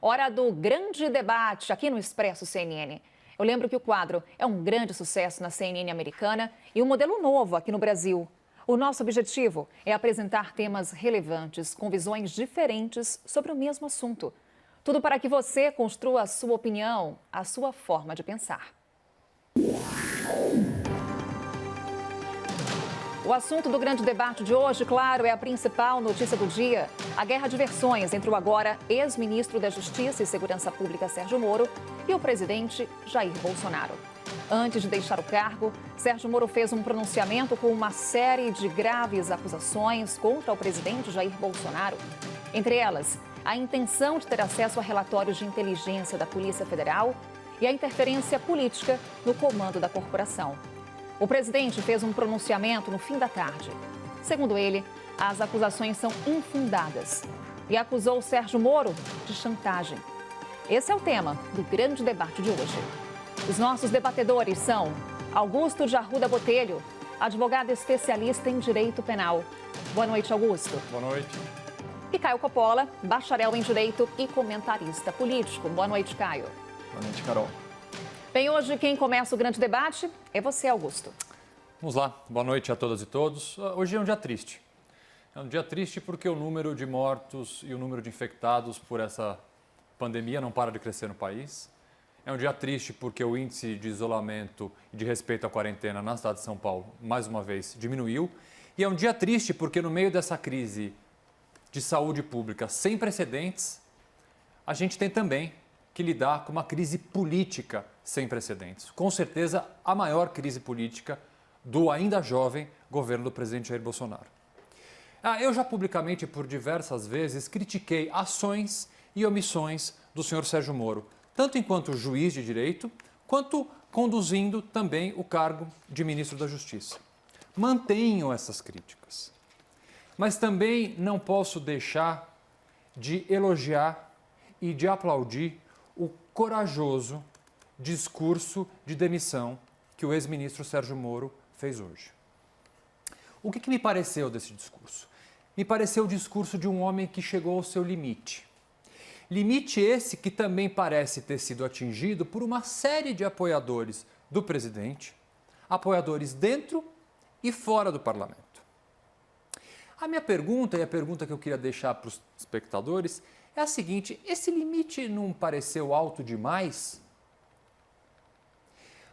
Hora do grande debate aqui no Expresso CNN. Eu lembro que o quadro é um grande sucesso na CNN americana e um modelo novo aqui no Brasil. O nosso objetivo é apresentar temas relevantes com visões diferentes sobre o mesmo assunto. Tudo para que você construa a sua opinião, a sua forma de pensar. O assunto do grande debate de hoje, claro, é a principal notícia do dia. A guerra de versões entre o agora ex-ministro da Justiça e Segurança Pública, Sérgio Moro, e o presidente Jair Bolsonaro. Antes de deixar o cargo, Sérgio Moro fez um pronunciamento com uma série de graves acusações contra o presidente Jair Bolsonaro. Entre elas, a intenção de ter acesso a relatórios de inteligência da Polícia Federal e a interferência política no comando da corporação. O presidente fez um pronunciamento no fim da tarde. Segundo ele, as acusações são infundadas e acusou Sérgio Moro de chantagem. Esse é o tema do grande debate de hoje. Os nossos debatedores são Augusto de Arruda Botelho, advogado especialista em direito penal. Boa noite, Augusto. Boa noite. E Caio Coppola, bacharel em direito e comentarista político. Boa noite, Caio. Boa noite, Carol. Bem, hoje quem começa o grande debate é você, Augusto. Vamos lá. Boa noite a todas e todos. Hoje é um dia triste. É um dia triste porque o número de mortos e o número de infectados por essa pandemia não para de crescer no país. É um dia triste porque o índice de isolamento e de respeito à quarentena na cidade de São Paulo, mais uma vez, diminuiu. E é um dia triste porque no meio dessa crise de saúde pública sem precedentes, a gente tem também que lidar com uma crise política sem precedentes. Com certeza, a maior crise política do ainda jovem governo do presidente Jair Bolsonaro. Eu já publicamente, por diversas vezes, critiquei ações e omissões do senhor Sérgio Moro, tanto enquanto juiz de direito, quanto conduzindo também o cargo de ministro da Justiça. Mantenho essas críticas, mas também não posso deixar de elogiar e de aplaudir o corajoso discurso de demissão que o ex-ministro Sérgio Moro fez hoje. O que me pareceu desse discurso? Me pareceu o discurso de um homem que chegou ao seu limite. Limite esse que também parece ter sido atingido por uma série de apoiadores do presidente, apoiadores dentro e fora do parlamento. A minha pergunta, e a pergunta que eu queria deixar para os espectadores, é a seguinte: esse limite não pareceu alto demais?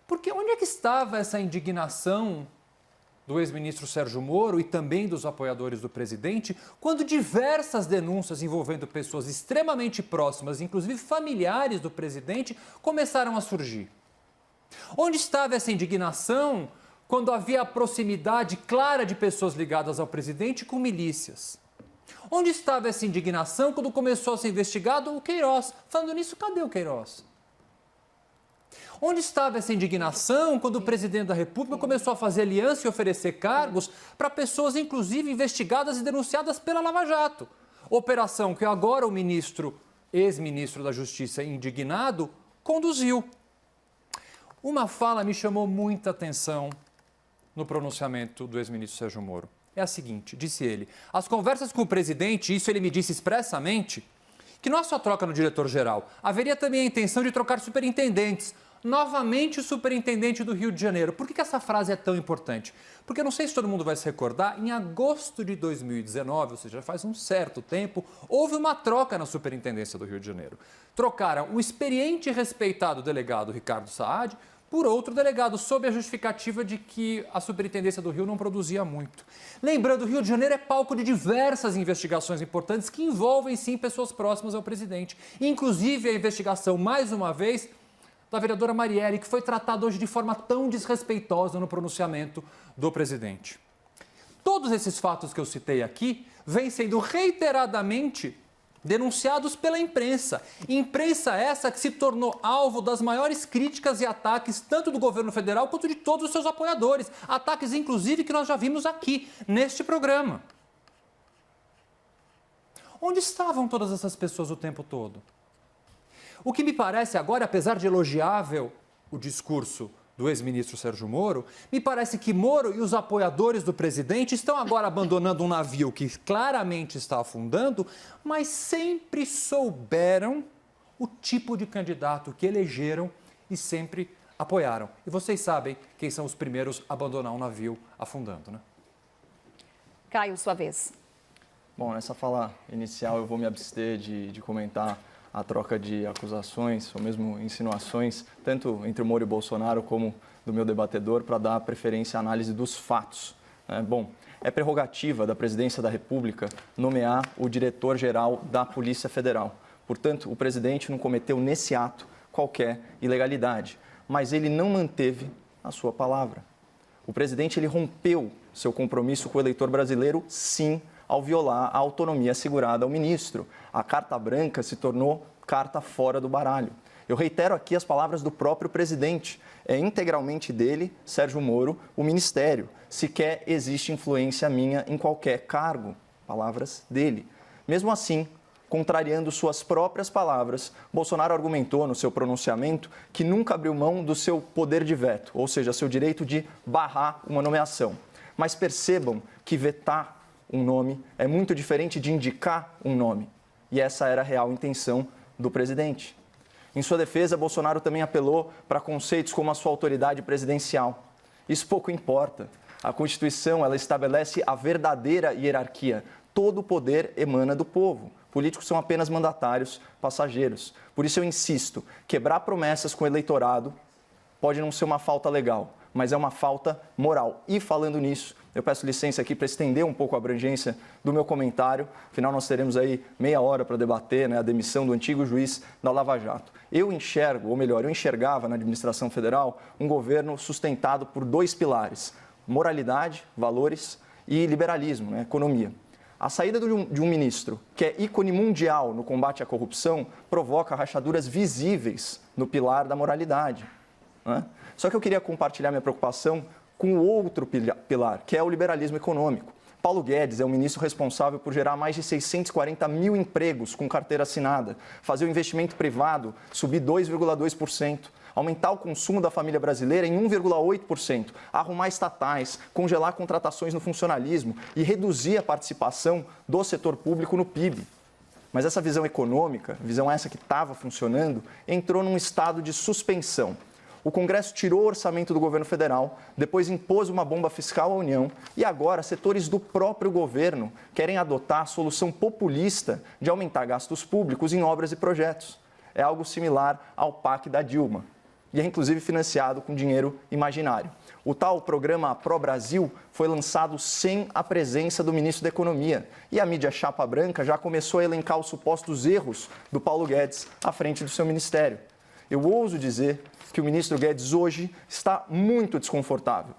Porque onde é que estava essa indignação do ex-ministro Sérgio Moro e também dos apoiadores do presidente quando diversas denúncias envolvendo pessoas extremamente próximas, inclusive familiares do presidente, começaram a surgir? Onde estava essa indignação quando havia a proximidade clara de pessoas ligadas ao presidente com milícias? Onde estava essa indignação quando começou a ser investigado o Queiroz? Falando nisso, cadê o Queiroz? Onde estava essa indignação quando o presidente da República começou a fazer aliança e oferecer cargos para pessoas, inclusive, investigadas e denunciadas pela Lava Jato? Operação que agora o ex-ministro da Justiça, indignado, conduziu. Uma fala me chamou muita atenção no pronunciamento do ex-ministro Sérgio Moro. É a seguinte, disse ele: as conversas com o presidente, isso ele me disse expressamente, que não há só troca no diretor-geral, haveria também a intenção de trocar superintendentes. Novamente o superintendente do Rio de Janeiro. Por que essa frase é tão importante? Porque eu não sei se todo mundo vai se recordar, em agosto de 2019, ou seja, faz um certo tempo, houve uma troca na superintendência do Rio de Janeiro. Trocaram o experiente e respeitado delegado Ricardo Saad por outro delegado, sob a justificativa de que a superintendência do Rio não produzia muito. Lembrando, o Rio de Janeiro é palco de diversas investigações importantes que envolvem, sim, pessoas próximas ao presidente. Inclusive a investigação, mais uma vez, da vereadora Marielle, que foi tratada hoje de forma tão desrespeitosa no pronunciamento do presidente. Todos esses fatos que eu citei aqui vêm sendo reiteradamente denunciados pela imprensa. Imprensa essa que se tornou alvo das maiores críticas e ataques, tanto do governo federal quanto de todos os seus apoiadores. Ataques, inclusive, que nós já vimos aqui, neste programa. Onde estavam todas essas pessoas o tempo todo? O que me parece agora, apesar de elogiável o discurso do ex-ministro Sérgio Moro, me parece que Moro e os apoiadores do presidente estão agora abandonando um navio que claramente está afundando, mas sempre souberam o tipo de candidato que elegeram e sempre apoiaram. E vocês sabem quem são os primeiros a abandonar um navio afundando, né? Caio, sua vez. Bom, nessa fala inicial eu vou me abster de comentar a troca de acusações ou mesmo insinuações, tanto entre o Moro e Bolsonaro como do meu debatedor, para dar preferência à análise dos fatos. Bom, é prerrogativa da Presidência da República nomear o diretor-geral da Polícia Federal. Portanto, o presidente não cometeu nesse ato qualquer ilegalidade, mas ele não manteve a sua palavra. O presidente ele rompeu seu compromisso com o eleitor brasileiro, sim, ao violar a autonomia assegurada ao ministro. A carta branca se tornou carta fora do baralho. Eu reitero aqui as palavras do próprio presidente. É integralmente dele, Sérgio Moro, o ministério. Sequer existe influência minha em qualquer cargo. Palavras dele. Mesmo assim, contrariando suas próprias palavras, Bolsonaro argumentou no seu pronunciamento que nunca abriu mão do seu poder de veto, ou seja, seu direito de barrar uma nomeação. Mas percebam que vetar um nome é muito diferente de indicar um nome. E essa era a real intenção do presidente. Em sua defesa, Bolsonaro também apelou para conceitos como a sua autoridade presidencial. Isso pouco importa. A Constituição, ela estabelece a verdadeira hierarquia. Todo o poder emana do povo. Políticos são apenas mandatários, passageiros. Por isso eu insisto, quebrar promessas com o eleitorado pode não ser uma falta legal, mas é uma falta moral. E falando nisso, eu peço licença aqui para estender um pouco a abrangência do meu comentário. Afinal, nós teremos aí meia hora para debater a demissão do antigo juiz da Lava Jato. Eu enxergo, ou melhor, eu enxergava na administração federal um governo sustentado por dois pilares: moralidade, valores e liberalismo, economia. A saída de um ministro que é ícone mundial no combate à corrupção provoca rachaduras visíveis no pilar da moralidade. Só que eu queria compartilhar minha preocupação com o outro pilar, que é o liberalismo econômico. Paulo Guedes é o ministro responsável por gerar mais de 640 mil empregos com carteira assinada, fazer o investimento privado subir 2,2%, aumentar o consumo da família brasileira em 1,8%, arrumar estatais, congelar contratações no funcionalismo e reduzir a participação do setor público no PIB. Mas essa visão econômica, visão essa que estava funcionando, entrou num estado de suspensão. O Congresso tirou o orçamento do governo federal, depois impôs uma bomba fiscal à União e agora setores do próprio governo querem adotar a solução populista de aumentar gastos públicos em obras e projetos. É algo similar ao PAC da Dilma e é inclusive financiado com dinheiro imaginário. O tal programa Pro Brasil foi lançado sem a presença do ministro da Economia e a mídia chapa branca já começou a elencar os supostos erros do Paulo Guedes à frente do seu ministério. Eu ouso dizer que o ministro Guedes hoje está muito desconfortável.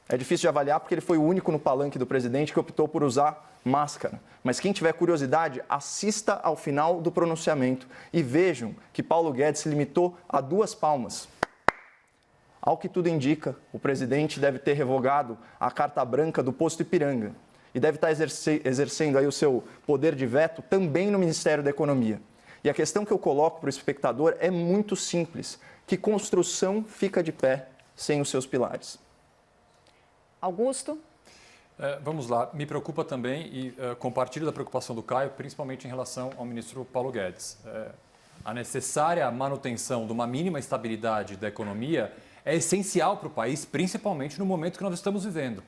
É difícil de avaliar porque ele foi o único no palanque do presidente que optou por usar máscara. Mas quem tiver curiosidade, assista ao final do pronunciamento e vejam que Paulo Guedes se limitou a 2 palmas. Ao que tudo indica, o presidente deve ter revogado a carta branca do posto Ipiranga e deve estar exercendo aí o seu poder de veto também no Ministério da Economia. E a questão que eu coloco para o espectador é muito simples. Que construção fica de pé sem os seus pilares? Augusto? Vamos lá. Me preocupa também e compartilho da preocupação do Caio, principalmente em relação ao ministro Paulo Guedes. A necessária manutenção de uma mínima estabilidade da economia é essencial para o país, principalmente no momento que nós estamos vivendo.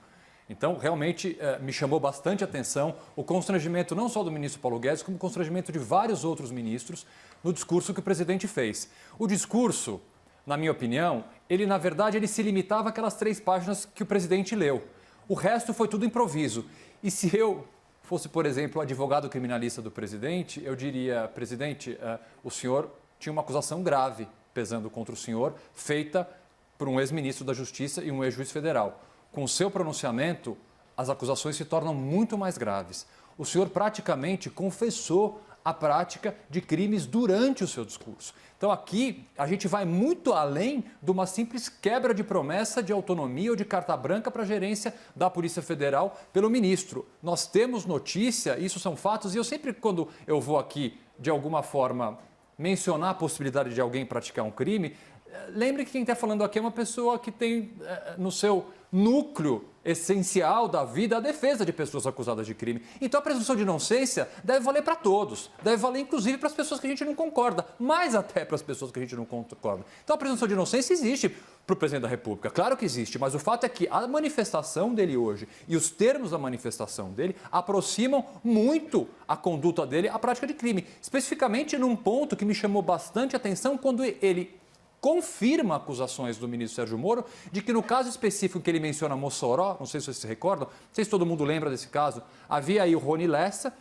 Então, realmente, me chamou bastante atenção o constrangimento não só do ministro Paulo Guedes, como o constrangimento de vários outros ministros no discurso que o presidente fez. O discurso, na minha opinião, na verdade, ele se limitava àquelas 3 páginas que o presidente leu. O resto foi tudo improviso. E se eu fosse, por exemplo, o advogado criminalista do presidente, eu diria: presidente, o senhor tinha uma acusação grave pesando contra o senhor, feita por um ex-ministro da Justiça e um ex-juiz federal. Com o seu pronunciamento, as acusações se tornam muito mais graves. O senhor praticamente confessou a prática de crimes durante o seu discurso. Então aqui a gente vai muito além de uma simples quebra de promessa de autonomia ou de carta branca para a gerência da Polícia Federal pelo ministro. Nós temos notícia, isso são fatos, e eu sempre, quando eu vou aqui, de alguma forma, mencionar a possibilidade de alguém praticar um crime, lembre que quem está falando aqui é uma pessoa que tem no seu núcleo essencial da vida a defesa de pessoas acusadas de crime. Então a presunção de inocência deve valer para todos, deve valer inclusive para as pessoas que a gente não concorda, mais até para as pessoas que a gente não concorda. Então a presunção de inocência existe para o presidente da República, claro que existe, mas o fato é que a manifestação dele hoje e os termos da manifestação dele aproximam muito a conduta dele à prática de crime, especificamente num ponto que me chamou bastante atenção quando ele confirma acusações do ministro Sérgio Moro de que no caso específico que ele menciona Mossoró, não sei se vocês se recordam, não sei se todo mundo lembra desse caso, havia aí o Rony Lessa,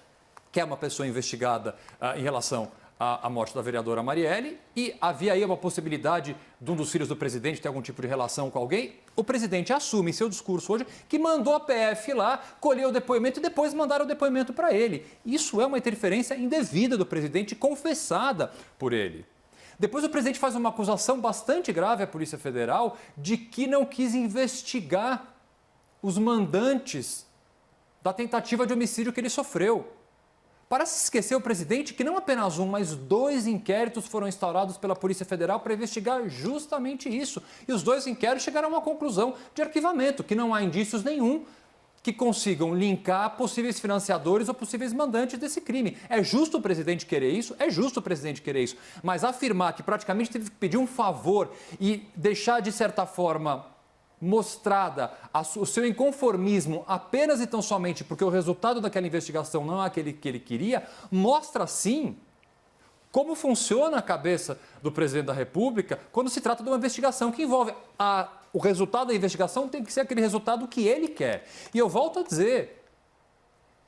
que é uma pessoa investigada em relação à morte da vereadora Marielle, e havia aí uma possibilidade de um dos filhos do presidente ter algum tipo de relação com alguém. O presidente assume em seu discurso hoje que mandou a PF lá colher o depoimento e depois mandaram o depoimento para ele. Isso é uma interferência indevida do presidente, confessada por ele. Depois o presidente faz uma acusação bastante grave à Polícia Federal de que não quis investigar os mandantes da tentativa de homicídio que ele sofreu. Parece esquecer o presidente que não apenas um, mas 2 inquéritos foram instaurados pela Polícia Federal para investigar justamente isso. E os 2 inquéritos chegaram a uma conclusão de arquivamento, que não há indícios nenhum que consigam linkar possíveis financiadores ou possíveis mandantes desse crime. É justo o presidente querer isso? É justo o presidente querer isso. Mas afirmar que praticamente teve que pedir um favor e deixar, de certa forma, mostrada o seu inconformismo apenas e tão somente porque o resultado daquela investigação não é aquele que ele queria, mostra, sim, como funciona a cabeça do presidente da República quando se trata de uma investigação que envolve o resultado da investigação tem que ser aquele resultado que ele quer. E eu volto a dizer,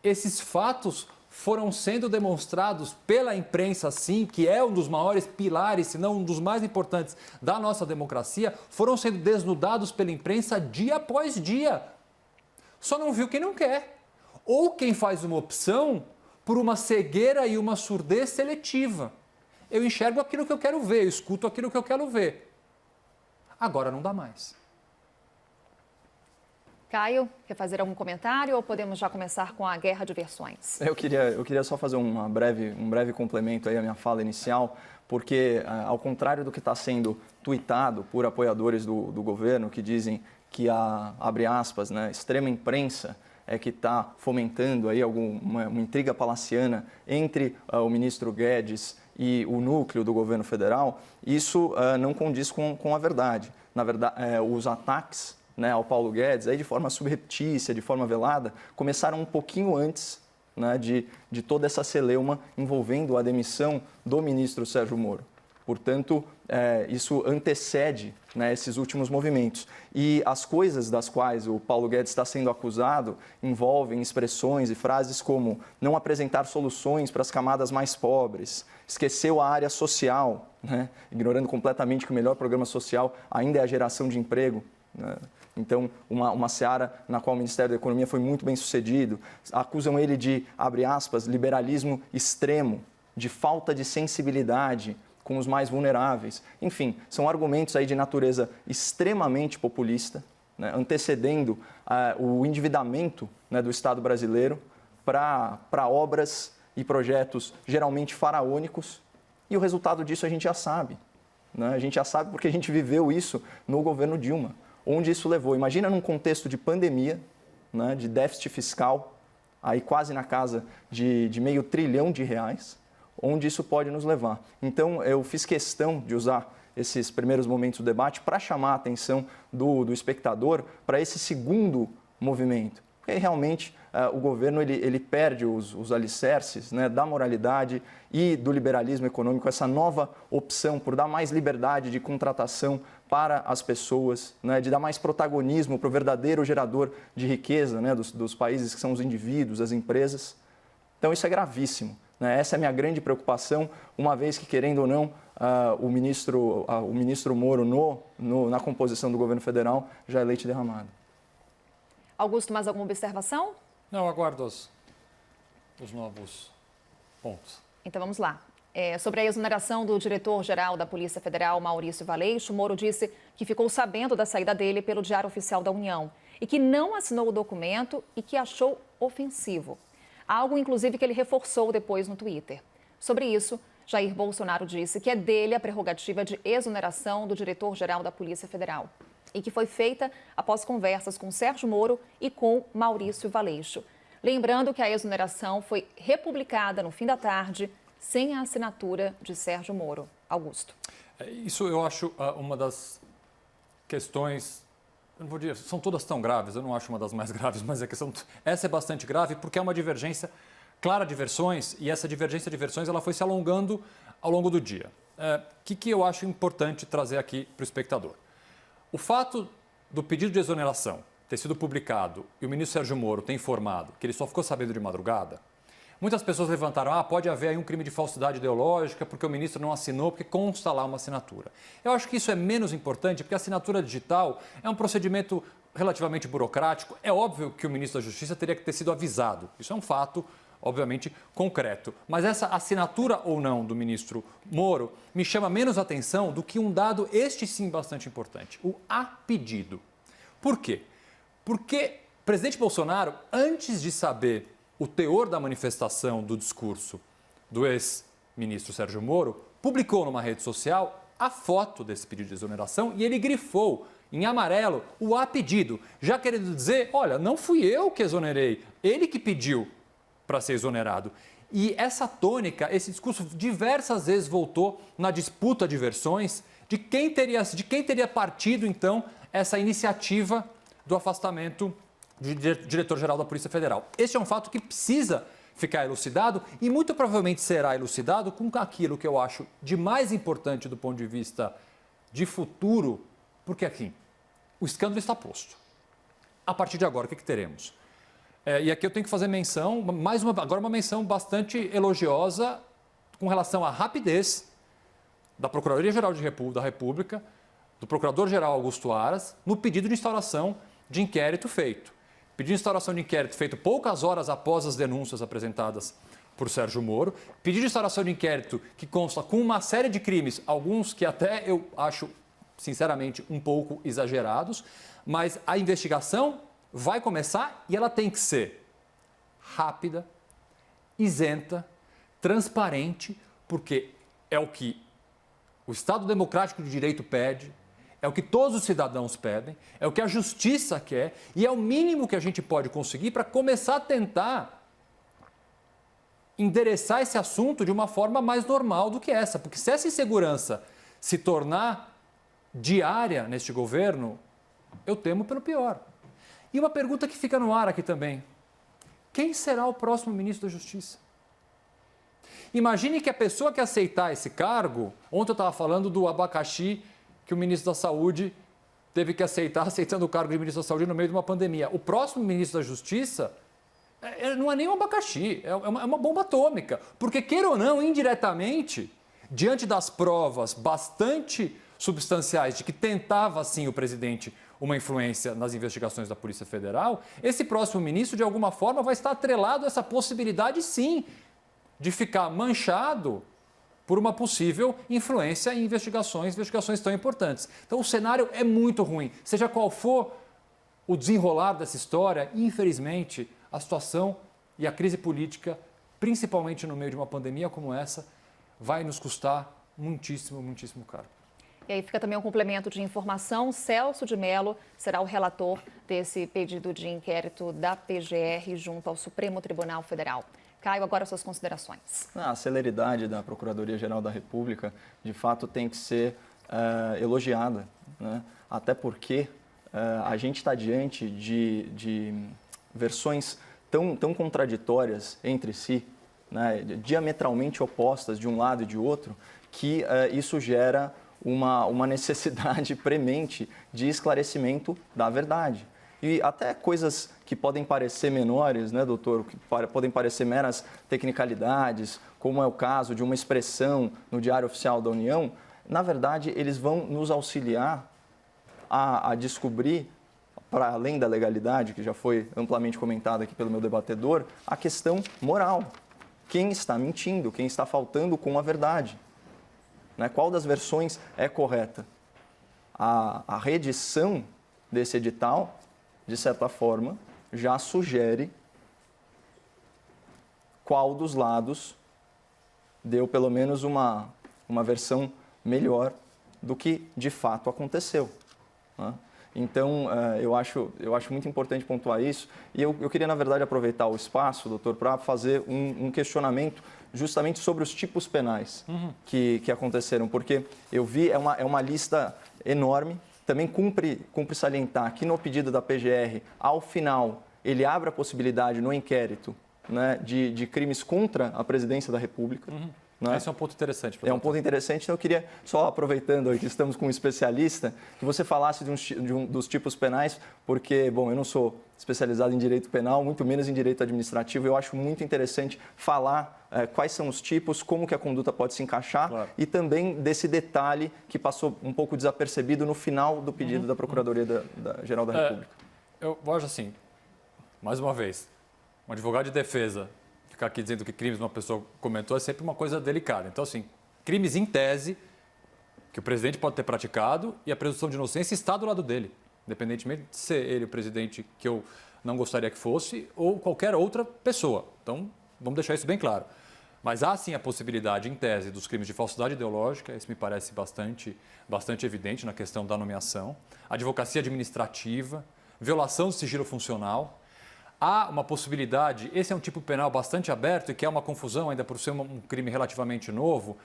esses fatos foram sendo demonstrados pela imprensa, sim, que é um dos maiores pilares, se não um dos mais importantes da nossa democracia, foram sendo desnudados pela imprensa dia após dia. Só não viu quem não quer. Ou quem faz uma opção por uma cegueira e uma surdez seletiva. Eu enxergo aquilo que eu quero ver, eu escuto aquilo que eu quero ver. Agora não dá mais. Caio, quer fazer algum comentário ou podemos já começar com a guerra de versões? Eu queria só fazer um breve complemento aí à minha fala inicial, porque, ao contrário do que está sendo tuitado por apoiadores do governo, que dizem que a, abre aspas, né, extrema imprensa é que está fomentando aí uma intriga palaciana entre o ministro Guedes e o núcleo do governo federal, isso não condiz com a verdade. Na verdade, os ataques, né, ao Paulo Guedes, aí de forma subreptícia, de forma velada, começaram um pouquinho antes, né, de toda essa celeuma envolvendo a demissão do ministro Sérgio Moro. Portanto, isso antecede, né, esses últimos movimentos. E as coisas das quais o Paulo Guedes está sendo acusado envolvem expressões e frases como não apresentar soluções para as camadas mais pobres, esqueceu a área social, né, ignorando completamente que o melhor programa social ainda é a geração de emprego, né? Então, uma seara na qual o Ministério da Economia foi muito bem sucedido. Acusam ele de, abre aspas, liberalismo extremo, de falta de sensibilidade com os mais vulneráveis. Enfim, são argumentos aí de natureza extremamente populista, né, antecedendo o endividamento, né, do Estado brasileiro para obras e projetos geralmente faraônicos. E o resultado disso a gente já sabe, né? A gente já sabe porque a gente viveu isso no governo Dilma. Onde isso levou? Imagina num contexto de pandemia, né, de déficit fiscal, aí quase na casa de R$500 bilhão, onde isso pode nos levar. Então, eu fiz questão de usar esses primeiros momentos do debate para chamar a atenção do espectador para esse segundo movimento. Porque aí, realmente, o governo ele perde os alicerces, né, da moralidade e do liberalismo econômico, essa nova opção por dar mais liberdade de contratação para as pessoas, né, de dar mais protagonismo para o verdadeiro gerador de riqueza, né, dos países, que são os indivíduos, as empresas. Então, isso é gravíssimo, né? Essa é a minha grande preocupação, uma vez que, querendo ou não, o ministro Moro, na composição do governo federal, já é leite derramado. Augusto, mais alguma observação? Não, aguardo os novos pontos. Então vamos lá. Sobre a exoneração do diretor-geral da Polícia Federal, Maurício Valeixo, Moro disse que ficou sabendo da saída dele pelo Diário Oficial da União e que não assinou o documento e que achou ofensivo. Algo, inclusive, que ele reforçou depois no Twitter. Sobre isso, Jair Bolsonaro disse que é dele a prerrogativa de exoneração do diretor-geral da Polícia Federal. e que foi feita após conversas com Sérgio Moro e com Maurício Valeixo. Lembrando que a exoneração foi republicada no fim da tarde, sem a assinatura de Sérgio Moro. Augusto. Isso eu acho uma das questões, eu não vou dizer, são todas tão graves, eu não acho uma das mais graves, mas essa é bastante grave porque é uma divergência clara de versões e essa divergência de versões ela foi se alongando ao longo do dia. O que eu acho importante trazer aqui para o espectador? O fato do pedido de exoneração ter sido publicado e o ministro Sérgio Moro ter informado que ele só ficou sabendo de madrugada, muitas pessoas levantaram, pode haver aí um crime de falsidade ideológica porque o ministro não assinou, porque consta lá uma assinatura. Eu acho que isso é menos importante porque a assinatura digital é um procedimento relativamente burocrático. É óbvio que o ministro da Justiça teria que ter sido avisado. Isso é um fato, obviamente, concreto. Mas essa assinatura ou não do ministro Moro me chama menos atenção do que um dado, este sim, bastante importante, o a pedido. Por quê? Porque o presidente Bolsonaro, antes de saber o teor da manifestação do discurso do ex-ministro Sérgio Moro, publicou numa rede social a foto desse pedido de exoneração e ele grifou em amarelo o a pedido, já querendo dizer, olha, não fui eu que exonerei, ele que pediu para ser exonerado. E essa tônica, esse discurso diversas vezes voltou na disputa de versões de quem teria partido, então, essa iniciativa do afastamento do diretor-geral da Polícia Federal. Este é um fato que precisa ficar elucidado e muito provavelmente será elucidado com aquilo que eu acho de mais importante do ponto de vista de futuro, porque aqui o escândalo está posto. A partir de agora, o que teremos? E aqui eu tenho que fazer menção, agora uma menção bastante elogiosa com relação à rapidez da Procuradoria-Geral da República, do Procurador-Geral Augusto Aras, no pedido de instauração de inquérito feito. Pedido de instauração de inquérito feito poucas horas após as denúncias apresentadas por Sérgio Moro. Pedido de instauração de inquérito que consta com uma série de crimes, alguns que até eu acho, sinceramente, um pouco exagerados, mas a investigação vai começar e ela tem que ser rápida, isenta, transparente, porque é o que o Estado Democrático de Direito pede, é o que todos os cidadãos pedem, é o que a justiça quer e é o mínimo que a gente pode conseguir para começar a tentar endereçar esse assunto de uma forma mais normal do que essa. Porque se essa insegurança se tornar diária neste governo, eu temo pelo pior. E uma pergunta que fica no ar aqui também. Quem será o próximo ministro da Justiça? Imagine que a pessoa que aceitar esse cargo, ontem eu estava falando do abacaxi que o ministro da Saúde teve que aceitar, aceitando o cargo de ministro da Saúde no meio de uma pandemia. O próximo ministro da Justiça não é nem um abacaxi, é uma bomba atômica. Porque, queira ou não, indiretamente, diante das provas bastante substanciais de que tentava, sim, o presidente uma influência nas investigações da Polícia Federal, esse próximo ministro, de alguma forma, vai estar atrelado a essa possibilidade, sim, de ficar manchado por uma possível influência em investigações tão importantes. Então, o cenário é muito ruim. Seja qual for o desenrolar dessa história, infelizmente, a situação e a crise política, principalmente no meio de uma pandemia como essa, vai nos custar muitíssimo, muitíssimo caro. E aí fica também um complemento de informação. Celso de Mello será o relator desse pedido de inquérito da PGR junto ao Supremo Tribunal Federal. Caio, agora suas considerações. A celeridade da Procuradoria-Geral da República, de fato, tem que ser elogiada, né? Até porque a gente está diante de versões tão contraditórias entre si, né? Diametralmente opostas de um lado e de outro, que isso gera uma necessidade premente de esclarecimento da verdade. E até coisas que podem parecer menores, né, doutor, que podem parecer meras tecnicalidades, como é o caso de uma expressão no Diário Oficial da União, na verdade, eles vão nos auxiliar a descobrir, para além da legalidade, que já foi amplamente comentada aqui pelo meu debatedor, a questão moral. Quem está mentindo, quem está faltando com a verdade? Né? Qual das versões é correta? A reedição desse edital, de certa forma, já sugere qual dos lados deu pelo menos uma versão melhor do que de fato aconteceu, né? Então, eu acho muito importante pontuar isso. E eu queria, na verdade, aproveitar o espaço, doutor, para fazer um questionamento justamente sobre os tipos penais que aconteceram. Porque eu vi, é uma lista enorme. Também cumpre salientar que no pedido da PGR, ao final, ele abre a possibilidade no inquérito, né, de crimes contra a presidência da República. Né? Esse é um ponto interessante. É um ponto interessante, então eu queria, só aproveitando que estamos com um especialista, que você falasse dos tipos penais, porque, bom, eu não sou especializado em direito penal, muito menos em direito administrativo, eu acho muito interessante falar quais são os tipos, como que a conduta pode se encaixar, claro. E também desse detalhe que passou um pouco desapercebido no final do pedido da Procuradoria-Geral da República. Eu acho assim, mais uma vez, um advogado de defesa ficar aqui dizendo que crimes uma pessoa comentou é sempre uma coisa delicada. Então, assim, crimes em tese que o presidente pode ter praticado e a presunção de inocência está do lado dele, independentemente de ser ele o presidente que eu não gostaria que fosse ou qualquer outra pessoa. Então, vamos deixar isso bem claro. Mas há, sim, a possibilidade, em tese, dos crimes de falsidade ideológica, isso me parece bastante evidente na questão da nomeação, advocacia administrativa, violação do sigilo funcional. Há uma possibilidade, esse é um tipo penal bastante aberto e que é uma confusão ainda por ser um crime relativamente novo,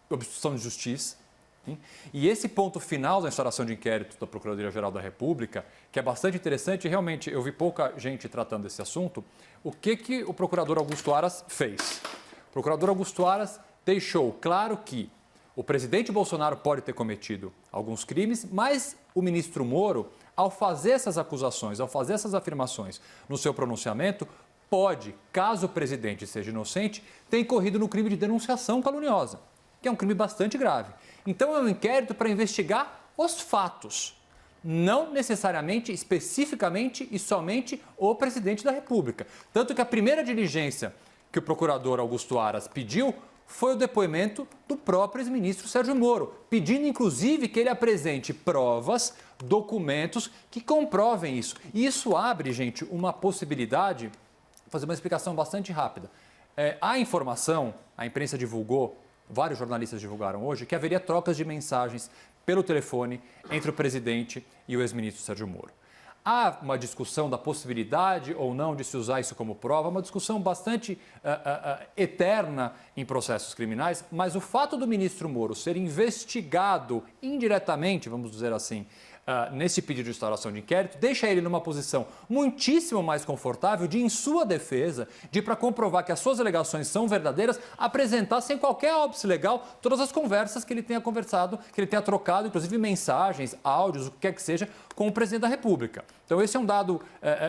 obstrução de justiça. Sim? E esse ponto final da instauração de inquérito da Procuradoria-Geral da República, que é bastante interessante, realmente eu vi pouca gente tratando desse assunto, o que o procurador Augusto Aras fez? O procurador Augusto Aras deixou claro que o presidente Bolsonaro pode ter cometido alguns crimes, mas o ministro Moro, ao fazer essas acusações, ao fazer essas afirmações no seu pronunciamento, pode, caso o presidente seja inocente, ter incorrido no crime de denunciação caluniosa, que é um crime bastante grave. Então, é um inquérito para investigar os fatos, não necessariamente, especificamente e somente o presidente da República. Tanto que a primeira diligência que o procurador Augusto Aras pediu foi o depoimento do próprio ex-ministro Sérgio Moro, pedindo, inclusive, que ele apresente provas, documentos que comprovem isso. E isso abre, gente, uma possibilidade, vou fazer uma explicação bastante rápida. A informação, a imprensa divulgou, vários jornalistas divulgaram hoje, que haveria trocas de mensagens pelo telefone entre o presidente e o ex-ministro Sérgio Moro. Há uma discussão da possibilidade ou não de se usar isso como prova, uma discussão bastante eterna em processos criminais, mas o fato do ministro Moro ser investigado indiretamente, vamos dizer assim, nesse pedido de instauração de inquérito, deixa ele numa posição muitíssimo mais confortável de, em sua defesa, para comprovar que as suas alegações são verdadeiras, apresentar sem qualquer óbice legal todas as conversas que ele tenha conversado, que ele tenha trocado, inclusive mensagens, áudios, o que quer que seja, com o presidente da República. Então, esse é um dado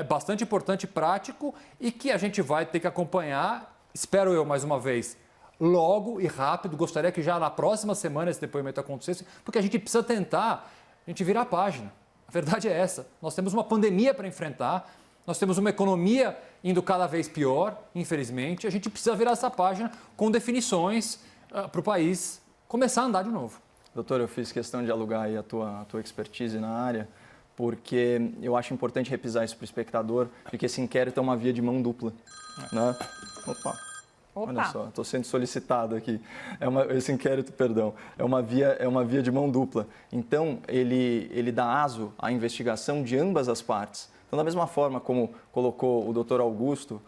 bastante importante, prático, e que a gente vai ter que acompanhar, espero eu, mais uma vez, logo e rápido. Gostaria que já na próxima semana esse depoimento acontecesse, porque a gente precisa tentar virar a página. A verdade é essa. Nós temos uma pandemia para enfrentar, nós temos uma economia indo cada vez pior, infelizmente. A gente precisa virar essa página com definições para o país começar a andar de novo. Doutor, eu fiz questão de alugar aí a tua expertise na área, porque eu acho importante repisar isso para o espectador, porque esse inquérito é uma via de mão dupla. Né? Opa! Olha só, estou sendo solicitado aqui. Esse inquérito, perdão, é uma via de mão dupla. Então, ele dá aso à investigação de ambas as partes. Então, da mesma forma como colocou o doutor Augusto,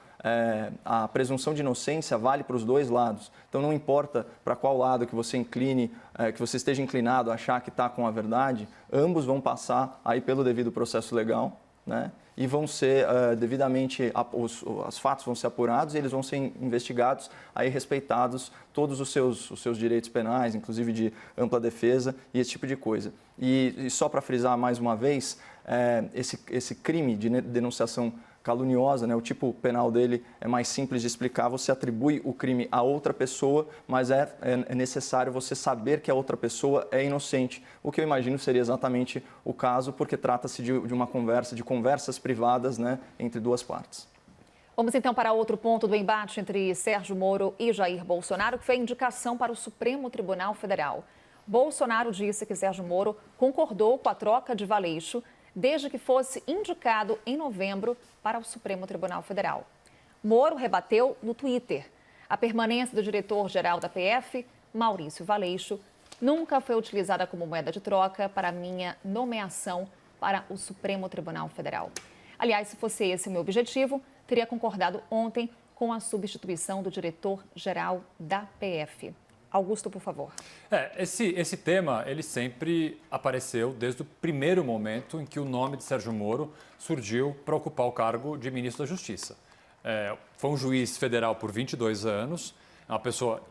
a presunção de inocência vale para os dois lados. Então, não importa para qual lado que você incline, que você esteja inclinado a achar que está com a verdade, ambos vão passar aí pelo devido processo legal, né? E vão ser devidamente, os fatos vão ser apurados e eles vão ser investigados, aí respeitados todos os seus direitos penais, inclusive de ampla defesa e esse tipo de coisa. E só para frisar mais uma vez, esse crime de denunciação caluniosa, né, o tipo penal dele é mais simples de explicar, você atribui o crime a outra pessoa, mas é necessário você saber que a outra pessoa é inocente, o que eu imagino seria exatamente o caso, porque trata-se de uma conversa, de conversas privadas, né, entre duas partes. Vamos então para outro ponto do embate entre Sérgio Moro e Jair Bolsonaro, que foi a indicação para o Supremo Tribunal Federal. Bolsonaro disse que Sérgio Moro concordou com a troca de Valeixo desde que fosse indicado em novembro para o Supremo Tribunal Federal. Moro rebateu no Twitter: a permanência do diretor-geral da PF, Maurício Valeixo, nunca foi utilizada como moeda de troca para minha nomeação para o Supremo Tribunal Federal. Aliás, se fosse esse o meu objetivo, teria concordado ontem com a substituição do diretor-geral da PF. Augusto, por favor. Esse tema, ele sempre apareceu desde o primeiro momento em que o nome de Sérgio Moro surgiu para ocupar o cargo de ministro da Justiça. Foi um juiz federal por 22 anos, é uma pessoa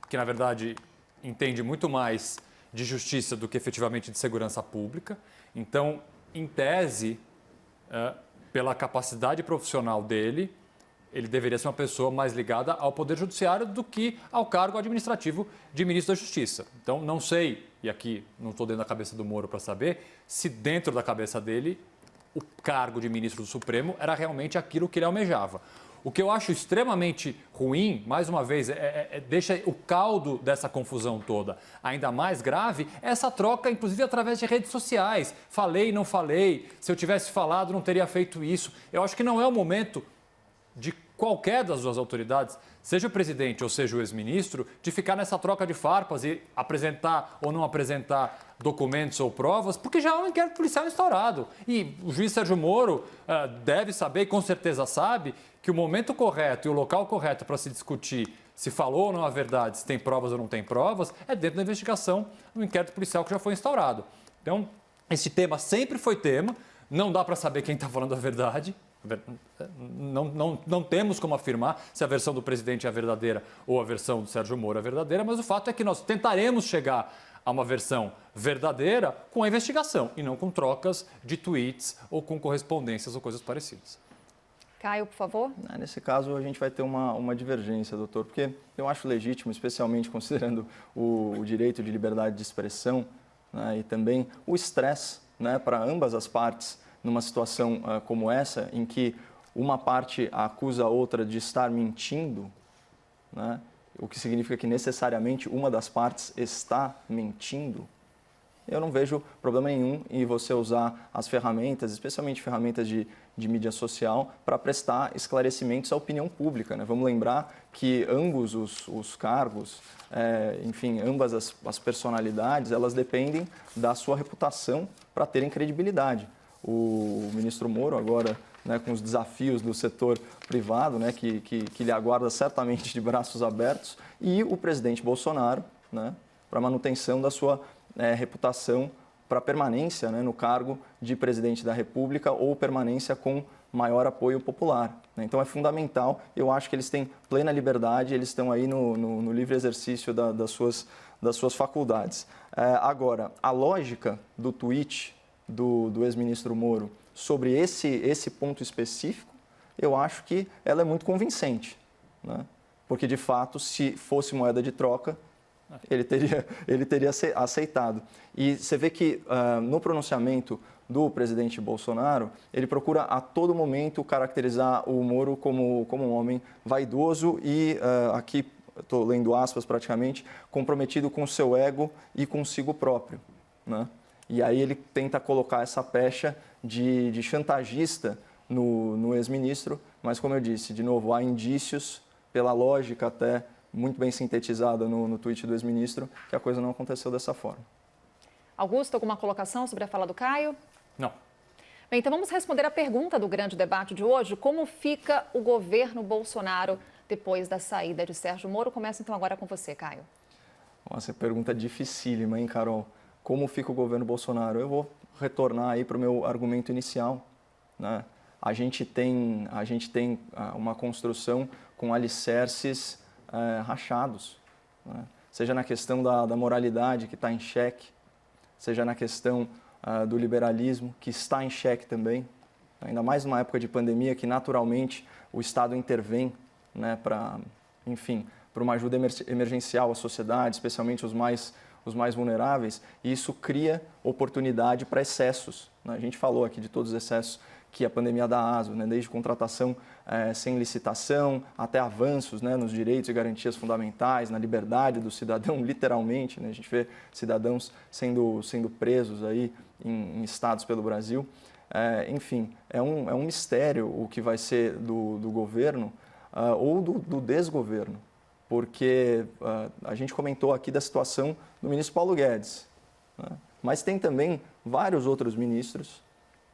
que, na verdade, entende muito mais de justiça do que efetivamente de segurança pública. Então, em tese, pela capacidade profissional dele, ele deveria ser uma pessoa mais ligada ao Poder Judiciário do que ao cargo administrativo de ministro da Justiça. Então, não sei, e aqui não estou dentro da cabeça do Moro para saber, se dentro da cabeça dele o cargo de ministro do Supremo era realmente aquilo que ele almejava. O que eu acho extremamente ruim, mais uma vez, deixa o caldo dessa confusão toda ainda mais grave, é essa troca, inclusive através de redes sociais. Falei, não falei, se eu tivesse falado, não teria feito isso. Eu acho que não é o momento de qualquer das duas autoridades, seja o presidente ou seja o ex-ministro, de ficar nessa troca de farpas e apresentar ou não apresentar documentos ou provas, porque já há um inquérito policial instaurado. E o juiz Sérgio Moro deve saber, e com certeza sabe, que o momento correto e o local correto para se discutir se falou ou não a verdade, se tem provas ou não tem provas, é dentro da investigação do inquérito policial que já foi instaurado. Então, esse tema sempre foi tema, não dá para saber quem está falando a verdade. Não temos como afirmar se a versão do presidente é a verdadeira ou a versão do Sérgio Moro é a verdadeira, mas o fato é que nós tentaremos chegar a uma versão verdadeira com a investigação e não com trocas de tweets ou com correspondências ou coisas parecidas. Caio, por favor. Nesse caso, a gente vai ter uma divergência, doutor, porque eu acho legítimo, especialmente considerando o direito de liberdade de expressão, né, e também o estresse, né, para ambas as partes, numa situação como essa, em que uma parte acusa a outra de estar mentindo, né? O que significa que necessariamente uma das partes está mentindo, eu não vejo problema nenhum em você usar as ferramentas, especialmente ferramentas de mídia social, para prestar esclarecimentos à opinião pública, né? Vamos lembrar que ambos os cargos, enfim, ambas as personalidades, elas dependem da sua reputação para terem credibilidade. O ministro Moro agora, né, com os desafios do setor privado, né, que lhe aguarda certamente de braços abertos, e o presidente Bolsonaro, né, para manutenção da sua reputação para permanência, né, no cargo de presidente da República ou permanência com maior apoio popular, né? Então é fundamental, eu acho que eles têm plena liberdade, eles estão aí no livre exercício das suas faculdades. Agora, a lógica do tweet do ex-ministro Moro sobre esse ponto específico, eu acho que ela é muito convincente, né? Porque, de fato, se fosse moeda de troca, ele teria aceitado. E você vê que no pronunciamento do presidente Bolsonaro, ele procura a todo momento caracterizar o Moro como um homem vaidoso e, aqui estou lendo aspas praticamente, comprometido com o seu ego e consigo próprio, né? E aí ele tenta colocar essa pecha de chantagista no ex-ministro, mas como eu disse, de novo, há indícios, pela lógica até muito bem sintetizada no tweet do ex-ministro, que a coisa não aconteceu dessa forma. Augusto, alguma colocação sobre a fala do Caio? Não. Bem, então vamos responder a pergunta do grande debate de hoje. Como fica o governo Bolsonaro depois da saída de Sérgio Moro? Começa então agora com você, Caio. Nossa, pergunta dificílima, hein, Carol? Como fica o governo Bolsonaro? Eu vou retornar aí para o meu argumento inicial, né? A gente tem uma construção com alicerces rachados, né? Seja na questão da moralidade, que está em xeque, seja na questão do liberalismo, que está em xeque também, ainda mais numa época de pandemia que naturalmente o Estado intervém, né, para uma ajuda emergencial à sociedade, especialmente os mais vulneráveis, e isso cria oportunidade para excessos, né? A gente falou aqui de todos os excessos que a pandemia dá aso, né? Desde contratação sem licitação, até avanços, né, nos direitos e garantias fundamentais, na liberdade do cidadão, literalmente, né? A gente vê cidadãos sendo presos aí em estados pelo Brasil. Enfim, é um mistério o que vai ser do governo ou do desgoverno, porque a gente comentou aqui da situação do ministro Paulo Guedes, né? Mas tem também vários outros ministros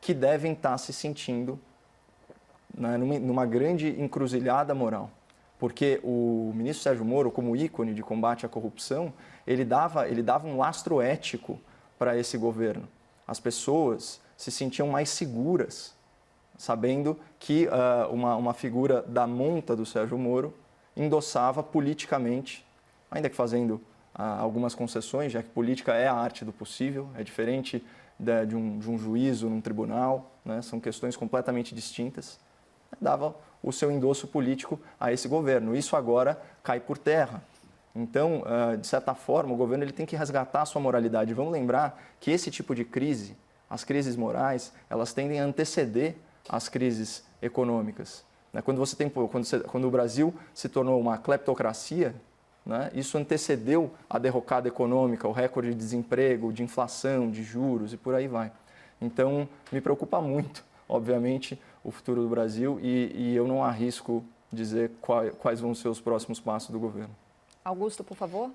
que devem estar se sentindo, né, numa grande encruzilhada moral. Porque o ministro Sérgio Moro, como ícone de combate à corrupção, ele dava um lastro ético para esse governo. As pessoas se sentiam mais seguras, sabendo que uma figura da monta do Sérgio Moro endossava politicamente, ainda que fazendo algumas concessões, já que política é a arte do possível, é diferente de um juízo num tribunal, né? São questões completamente distintas, dava o seu endosso político a esse governo. Isso agora cai por terra. Então, de certa forma, o governo ele tem que resgatar a sua moralidade. Vamos lembrar que esse tipo de crise, as crises morais, elas tendem a anteceder as crises econômicas. Quando o Brasil se tornou uma cleptocracia, né, isso antecedeu a derrocada econômica, o recorde de desemprego, de inflação, de juros e por aí vai. Então, me preocupa muito, obviamente, o futuro do Brasil e eu não arrisco dizer quais vão ser os próximos passos do governo. Augusto, por favor.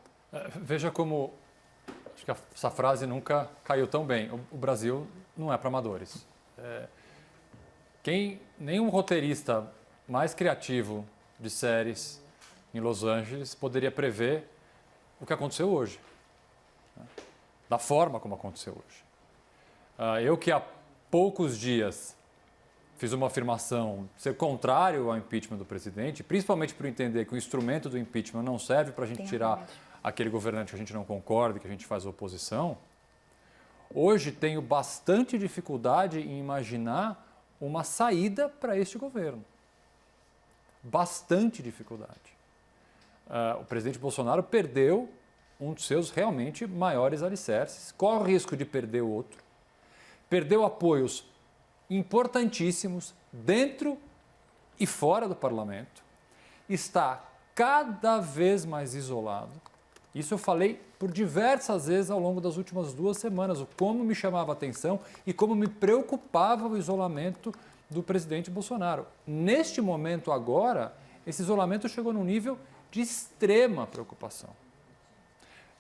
Veja como, acho que essa frase nunca caiu tão bem. O Brasil não é para amadores. Nenhum roteirista mais criativo de séries em Los Angeles poderia prever o que aconteceu hoje, né? Da forma como aconteceu hoje. Eu que há poucos dias fiz uma afirmação ser contrário ao impeachment do presidente, principalmente por entender que o instrumento do impeachment não serve para a gente tirar aquele governante que a gente não concorda, que a gente faz oposição. Hoje tenho bastante dificuldade em imaginar uma saída para este governo. Bastante dificuldade. O presidente Bolsonaro perdeu um dos seus realmente maiores alicerces, corre o risco de perder outro, perdeu apoios importantíssimos dentro e fora do parlamento, está cada vez mais isolado. Isso eu falei por diversas vezes ao longo das últimas 2 semanas, o como me chamava a atenção e como me preocupava o isolamento do presidente Bolsonaro. Neste momento agora, esse isolamento chegou num nível de extrema preocupação.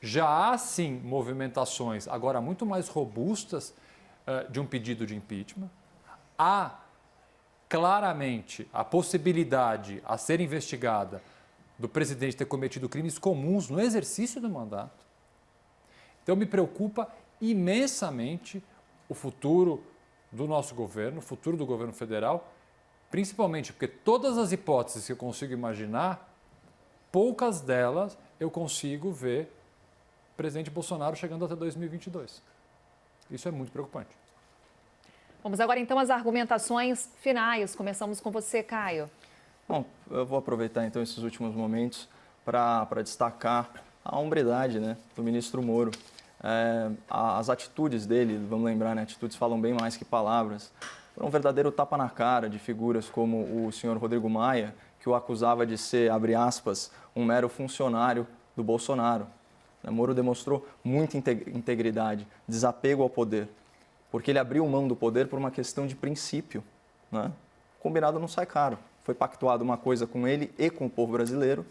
Já há, sim, movimentações agora muito mais robustas de um pedido de impeachment. Há claramente a possibilidade a ser investigada do presidente ter cometido crimes comuns no exercício do mandato. Então me preocupa imensamente o futuro do nosso governo, o futuro do governo federal, principalmente porque todas as hipóteses que eu consigo imaginar, poucas delas eu consigo ver o presidente Bolsonaro chegando até 2022. Isso é muito preocupante. Vamos agora então às argumentações finais. Começamos com você, Caio. Bom, eu vou aproveitar então esses últimos momentos para destacar a hombridade, né, do ministro Moro. As atitudes dele, vamos lembrar, né, atitudes falam bem mais que palavras. Foi um verdadeiro tapa na cara de figuras como o senhor Rodrigo Maia, que o acusava de ser, abre aspas, um mero funcionário do Bolsonaro. Moro demonstrou muita integridade, desapego ao poder, porque ele abriu mão do poder por uma questão de princípio, né? Combinado não sai caro. Foi pactuado uma coisa com ele e com o povo brasileiro.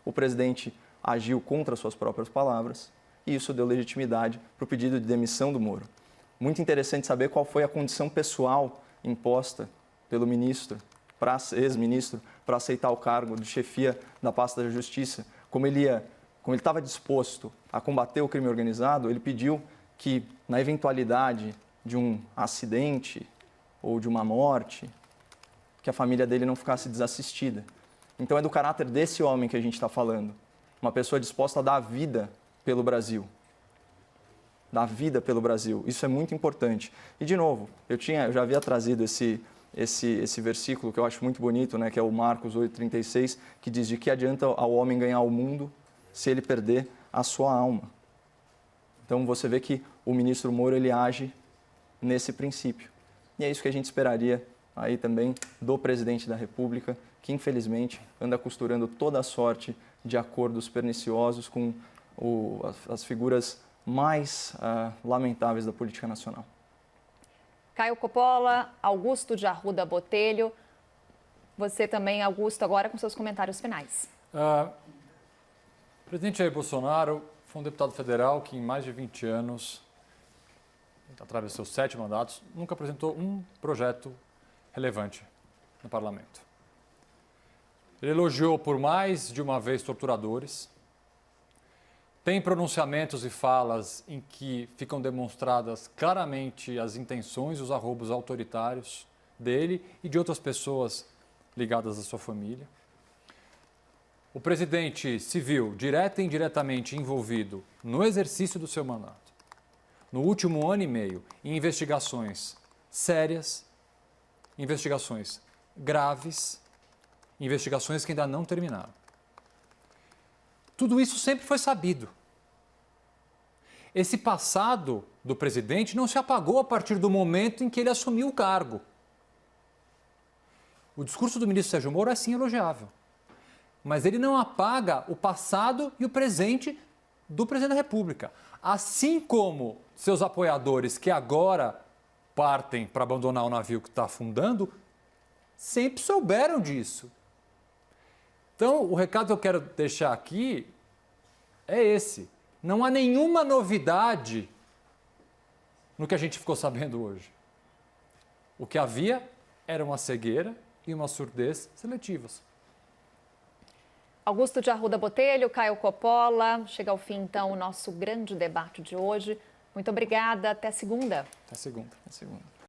O presidente agiu contra suas próprias palavras e isso deu legitimidade para o pedido de demissão do Moro. Muito interessante saber qual foi a condição pessoal imposta pelo ministro, ex-ministro, para aceitar o cargo de chefia da pasta da Justiça. Como ele estava disposto a combater o crime organizado, ele pediu que, na eventualidade de um acidente ou de uma morte, que a família dele não ficasse desassistida. Então é do caráter desse homem que a gente está falando. Uma pessoa disposta a dar a vida pelo Brasil. Dar vida pelo Brasil. Isso é muito importante. E, de novo, eu já havia trazido esse versículo que eu acho muito bonito, né, que é o Marcos 8,36, que diz: de que adianta ao homem ganhar o mundo se ele perder a sua alma? Então você vê que o ministro Moro ele age nesse princípio. E é isso que a gente esperaria aí também do presidente da República, que infelizmente anda costurando toda a sorte de acordos perniciosos com as figuras mais lamentáveis da política nacional. Caio Coppola, Augusto de Arruda Botelho. Você também, Augusto, agora com seus comentários finais. O presidente Jair Bolsonaro foi um deputado federal que em mais de 20 anos através dos seus 7 mandatos, nunca apresentou um projeto relevante no parlamento. Ele elogiou por mais de uma vez torturadores. Tem pronunciamentos e falas em que ficam demonstradas claramente as intenções e os arroubos autoritários dele e de outras pessoas ligadas à sua família. O presidente se viu direta e indiretamente envolvido no exercício do seu mandato, no último ano e meio, em investigações sérias, investigações graves, investigações que ainda não terminaram. Tudo isso sempre foi sabido. Esse passado do presidente não se apagou a partir do momento em que ele assumiu o cargo. O discurso do ministro Sérgio Moro é sim elogiável, mas ele não apaga o passado e o presente do presidente da República. Assim como seus apoiadores que agora partem para abandonar o navio que está afundando, sempre souberam disso. Então, o recado que eu quero deixar aqui é esse. Não há nenhuma novidade no que a gente ficou sabendo hoje. O que havia era uma cegueira e uma surdez seletivas. Augusto de Arruda Botelho, Caio Coppola, chega ao fim então o nosso grande debate de hoje. Muito obrigada, até segunda. Até segunda. Segunda.